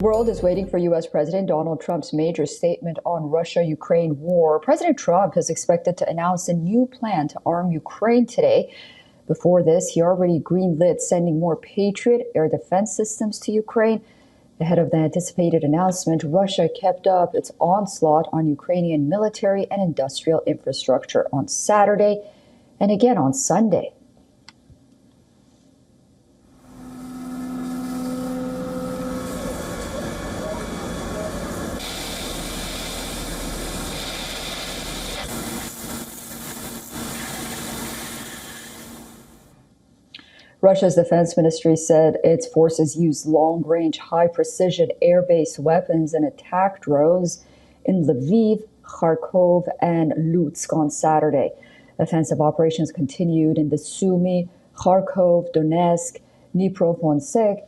The world is waiting for U.S. President Donald Trump's major statement on Russia-Ukraine war. President Trump is expected to announce a new plan to arm Ukraine today. Before this, he already greenlit sending more Patriot air defense systems to Ukraine. Ahead of the anticipated announcement, Russia kept up its onslaught on Ukrainian military and industrial infrastructure on Saturday and again on Sunday. Russia's defense ministry said its forces used long-range, high-precision air-based weapons and attack drones in Lviv, Kharkov, and Lutsk on Saturday. Offensive operations continued in the Sumy, Kharkov, Donetsk, Dnipropetrovsk,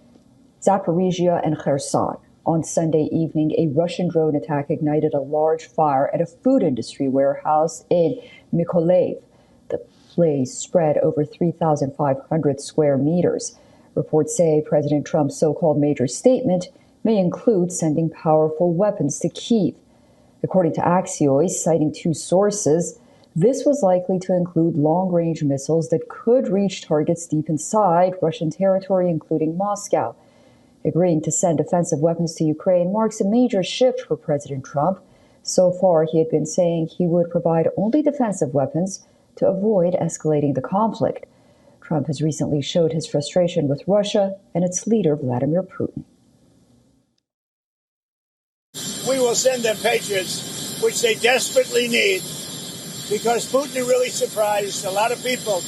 Zaporizhia, and Kherson. On Sunday evening, a Russian drone attack ignited a large fire at a food industry warehouse in Mykolaiv. The blaze spread over 3,500 square meters. Reports say President Trump's so-called major statement may include sending powerful weapons to Kyiv. According to Axios, citing two sources, this was likely to include long-range missiles that could reach targets deep inside Russian territory, including Moscow. Agreeing to send offensive weapons to Ukraine marks a major shift for President Trump. So far, he had been saying he would provide only defensive weapons to avoid escalating the conflict. Trump has recently showed his frustration with Russia and its leader, Vladimir Putin. We will send them Patriots, which they desperately need, because Putin really surprised a lot of people.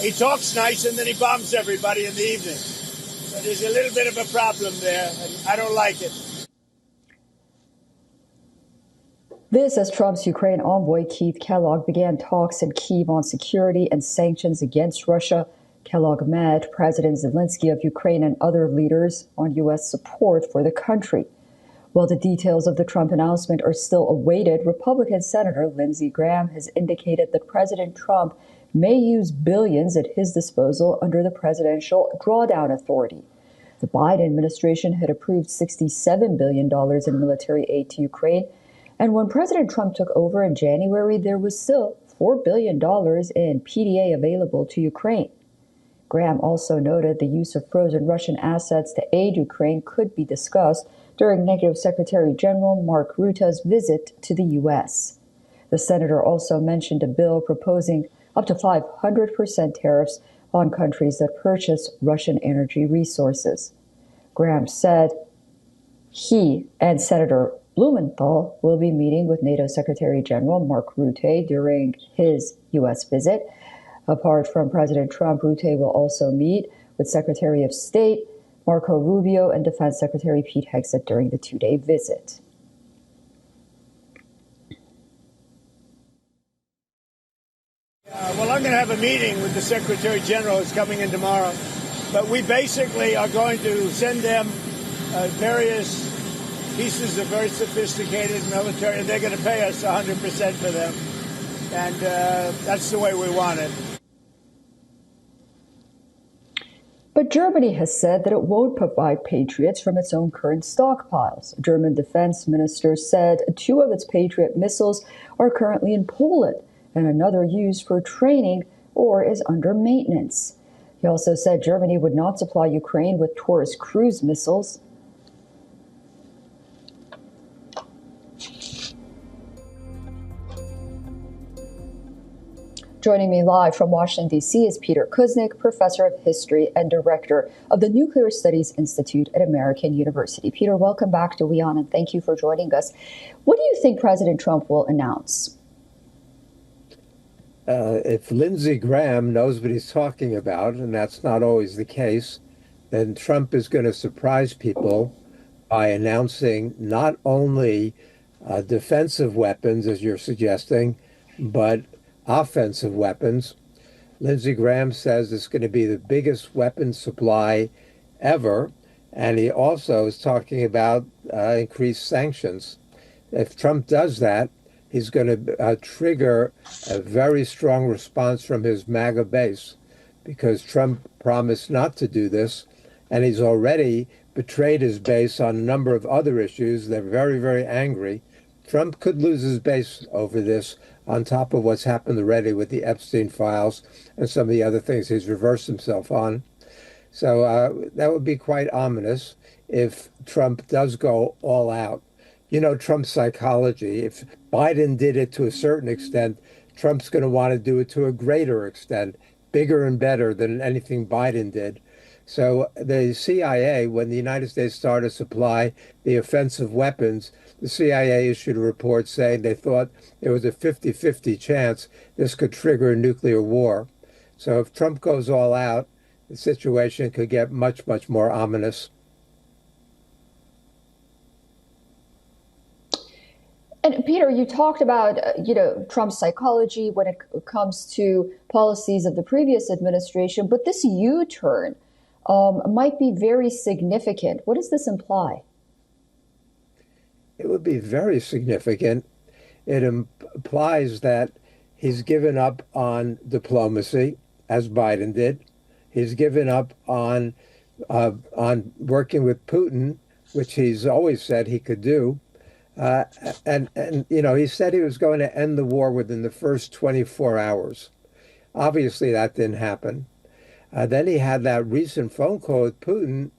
He talks nice and then he bombs everybody in the evening. So there's a little bit of a problem there, and I don't like it. This as Trump's Ukraine envoy, Keith Kellogg, began talks in Kyiv on security and sanctions against Russia. Kellogg met President Zelensky of Ukraine and other leaders on U.S. support for the country. While the details of the Trump announcement are still awaited, Republican Senator Lindsey Graham has indicated that President Trump may use billions at his disposal under the Presidential Drawdown Authority. The Biden administration had approved $67 billion in military aid to Ukraine. And when President Trump took over in January, there was still $4 billion in PDA available to Ukraine. Graham also noted the use of frozen Russian assets to aid Ukraine could be discussed during NATO Secretary General Mark Rutte's visit to the U.S. The senator also mentioned a bill proposing up to 500% tariffs on countries that purchase Russian energy resources. Graham said he and Senator Blumenthal will be meeting with NATO Secretary General Mark Rutte during his U.S. visit. Apart from President Trump, Rutte will also meet with Secretary of State Marco Rubio and Defense Secretary Pete Hegseth during the two-day visit. Well, I'm going to have a meeting with the Secretary General who's coming in tomorrow. But we basically are going to send them various pieces of very sophisticated military, and they're going to pay us 100% for them. And that's the way we want it. But Germany has said that it won't provide Patriots from its own current stockpiles. A German defense minister said 2 of its Patriot missiles are currently in Poland and another used for training or is under maintenance. He also said Germany would not supply Ukraine with Taurus cruise missiles. Joining me live from Washington, D.C. is Peter Kuznick, professor of history and director of the Nuclear Studies Institute at American University. Peter, welcome back to WION, and thank you for joining us. What do you think President Trump will announce? If Lindsey Graham knows what he's talking about, and that's not always the case, then Trump is going to surprise people by announcing not only defensive weapons, as you're suggesting, but offensive weapons. Lindsey Graham says it's going to be the biggest weapons supply ever, and he also is talking about increased sanctions. If Trump does that, he's going to trigger a very strong response from his MAGA base, because Trump promised not to do this, and he's already betrayed his base on a number of other issues. They're very, very angry. Trump could lose his base over this, on top of what's happened already with the Epstein files and some of the other things he's reversed himself on. So that would be quite ominous if Trump does go all out. You know, Trump's psychology. If Biden did it to a certain extent, Trump's going to want to do it to a greater extent, bigger and better than anything Biden did. So the CIA, when the United States started to supply the offensive weapons, the CIA issued a report saying they thought there was a 50-50 chance this could trigger a nuclear war. So if Trump goes all out, the situation could get much, much more ominous. And Peter, you talked about Trump's psychology when it comes to policies of the previous administration, but this U-turn might be very significant. What does this imply? It would be very significant. It implies that he's given up on diplomacy, as Biden did. He's given up on working with Putin, which he's always said he could do. And he said he was going to end the war within the first 24 hours. Obviously, that didn't happen. Then he had that recent phone call with Putin,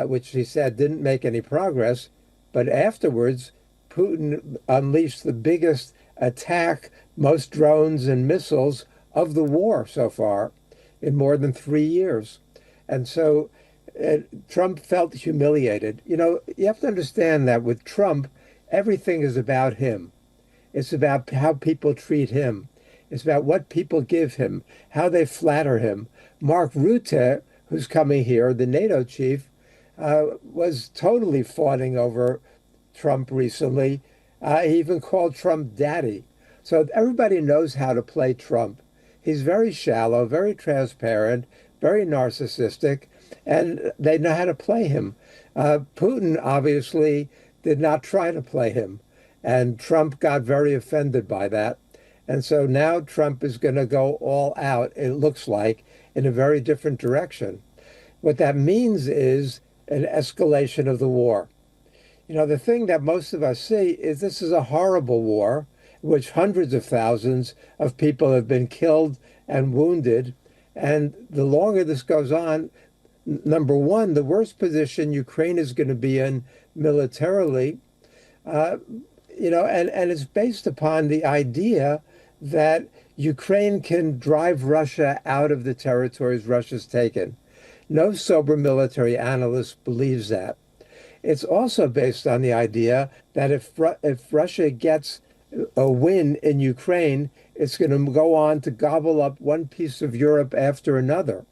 which he said didn't make any progress. But afterwards, Putin unleashed the biggest attack, most drones and missiles of the war so far in more than 3 years. And so Trump felt humiliated. You have to understand that with Trump, everything is about him. It's about how people treat him. It's about what people give him, how they flatter him. Mark Rutte, who's coming here, the NATO chief, was totally fawning over Trump recently. He even called Trump daddy. So everybody knows how to play Trump. He's very shallow, very transparent, very narcissistic, and they know how to play him. Putin obviously did not try to play him, and Trump got very offended by that. And so now Trump is going to go all out, it looks like, in a very different direction. What that means is an escalation of the war. The thing that most of us see is this is a horrible war in which hundreds of thousands of people have been killed and wounded. And the longer this goes on, number one, the worst position Ukraine is going to be in militarily, and it's based upon the idea that Ukraine can drive Russia out of the territories Russia's taken. No sober military analyst believes that. It's also based on the idea that if Russia gets a win in Ukraine, it's going to go on to gobble up one piece of Europe after another.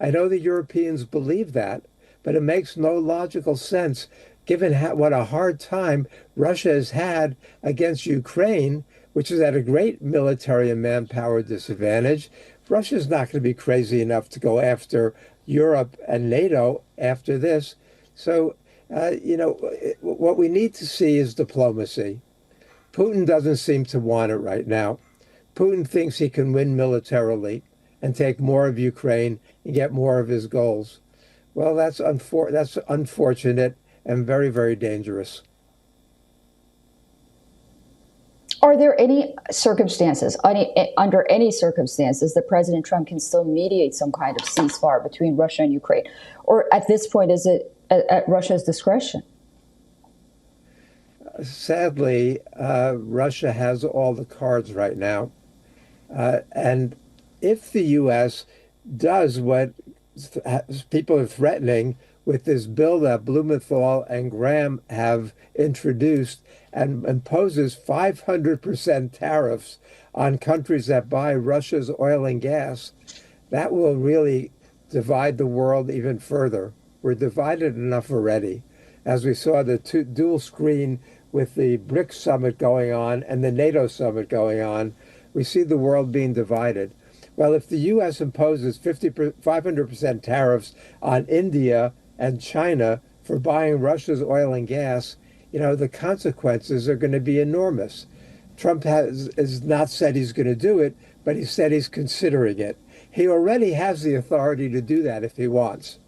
I know the Europeans believe that, but it makes no logical sense given what a hard time Russia has had against Ukraine, which is at a great military and manpower disadvantage. Russia's not going to be crazy enough to go after Europe and NATO after this. So, what we need to see is diplomacy. Putin doesn't seem to want it right now. Putin thinks he can win militarily and take more of Ukraine and get more of his goals. Well, that's unfortunate and very, very dangerous. Are there any circumstances, under any circumstances, that President Trump can still mediate some kind of ceasefire between Russia and Ukraine? Or at this point, is it at Russia's discretion? Sadly, Russia has all the cards right now. And if the U.S. does what people are threatening with this bill that Blumenthal and Graham have introduced and imposes 500% tariffs on countries that buy Russia's oil and gas, that will really divide the world even further. We're divided enough already. As we saw the dual screen with the BRICS summit going on and the NATO summit going on, we see the world being divided. Well, if the U.S. imposes 500% tariffs on India and China for buying Russia's oil and gas, the consequences are going to be enormous. Trump has not said he's going to do it, but he said he's considering it. He already has the authority to do that if he wants.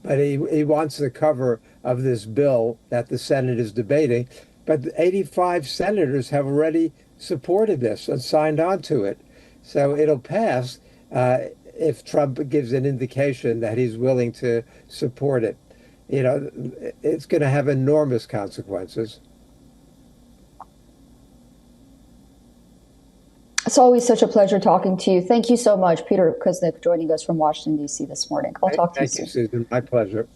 but he wants the cover of this bill that the Senate is debating. But 85 senators have already supported this and signed on to it. So it'll pass if Trump gives an indication that he's willing to support it. You know, it's going to have enormous consequences. It's always such a pleasure talking to you. Thank you so much, Peter Kuznick, joining us from Washington, D.C. this morning. I'll talk to you soon. Thank you, Susan. My pleasure.